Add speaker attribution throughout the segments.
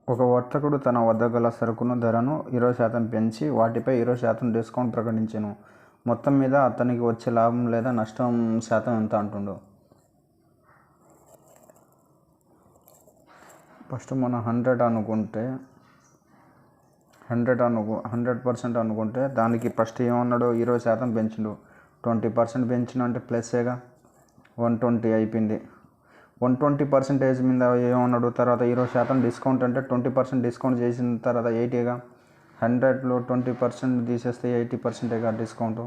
Speaker 1: ఒక వర్తకుడు తన వద్ద గల సరుకును ధరను 20% పెంచి వాటిపై 20% డిస్కౌంట్ ప్రకటించెను. మొత్తం మీద అతనికి వచ్చే లాభం లేదా నష్టం శాతం ఎంత అంటుండు. ఫస్ట్ మనం 100% అనుకుంటే దానికి ఫస్ట్ ఏమన్నాడు, 20% పెంచిండు. 20% పెంచిన అంటే ప్లస్సేగా, 120 అయిపోయింది. 120% మీద ఏమన్నాడు, తర్వాత 20% డిస్కౌంట్ అంటే 20% డిస్కౌంట్ చేసిన తర్వాత 80గా. 100లో 20% తీసేస్తే 80%గా డిస్కౌంట్.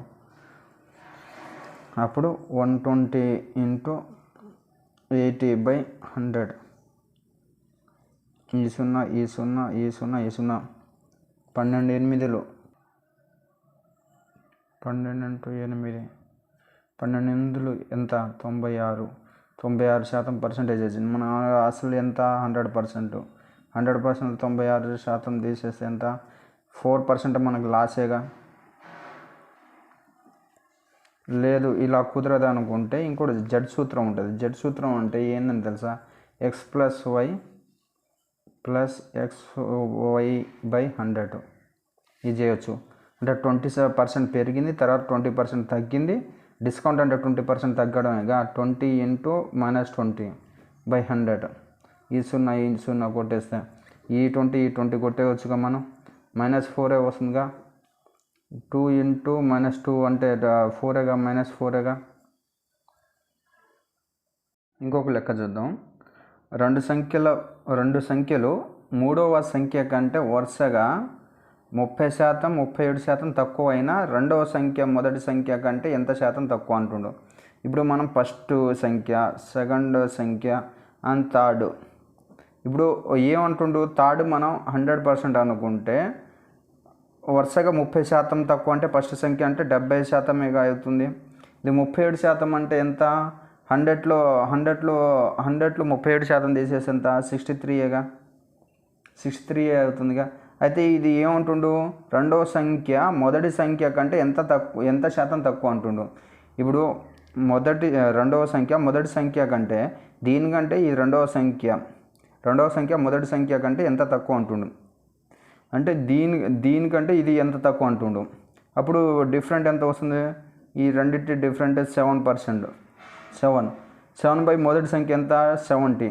Speaker 1: అప్పుడు 120 × 80/100. ఈ 0 ఈ 0 ఈ 0 ఈ 0 12 8లు 12 × 8 12 8లు ఎంత, 96% పర్సెంటేజ్ వచ్చింది. మన అసలు ఎంత, 100%. 100% 96% తీసేస్తే ఎంత, 4% మనకు లాసేగా. లేదు ఇలా కుదరదు అనుకుంటే ఇంకోటి జడ్ సూత్రం ఉంటుంది. జడ్ సూత్రం అంటే ఏందని తెలుసా, x + y + xy/100 ఇది చేయొచ్చు. అంటే 20% పెరిగింది, తర్వాత 20% తగ్గింది. డిస్కౌంట్ అంటే 20% తగ్గడమేగా. 20 × -20/100. ఈ 0 ఈ 0 కొట్టేస్తే ఈ 20 ఈ 20 కొట్టేయచ్చుగా మనం. -4 వస్తుందిగా. 2 × -2 అంటే 4గా, -4గా. ఇంకొక లెక్క చూద్దాం. రెండు సంఖ్యలు మూడవ సంఖ్య కంటే వరుసగా 30%, 37% తక్కువ అయినా రెండవ సంఖ్య మొదటి సంఖ్య కంటే ఎంత శాతం తక్కువ అంటుండు. ఇప్పుడు మనం ఫస్ట్ సంఖ్య, సెకండ్ సంఖ్య అండ్ థర్డ్. ఇప్పుడు ఏమంటుండు, థర్డ్ మనం 100% అనుకుంటే వరుసగా 30% తక్కువ అంటే ఫస్ట్ సంఖ్య అంటే 70%గా అవుతుంది. ఇది 37% అంటే ఎంత, 100లో 37% తీసేసి ఎంత, 63గా. 63 అవుతుందిగా. అయితే ఇది ఏమంటుండు, రెండవ సంఖ్య మొదటి సంఖ్య కంటే ఎంత శాతం తక్కువ అంటుండు. ఇప్పుడు రెండవ సంఖ్య మొదటి సంఖ్య కంటే దీనికంటే ఈ రెండవ సంఖ్య మొదటి సంఖ్య కంటే ఎంత తక్కువ అంటుండు. అంటే దీనికంటే ఇది ఎంత తక్కువ అంటుండు. అప్పుడు డిఫరెంట్ ఎంత వస్తుంది, ఈ రెండింటి డిఫరెంట్ 7%. 7 మొదటి సంఖ్య ఎంత, 70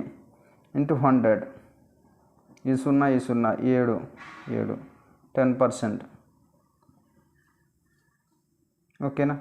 Speaker 1: × 100. ఈ 0 ఈ 0 7 10%. ఓకేనా.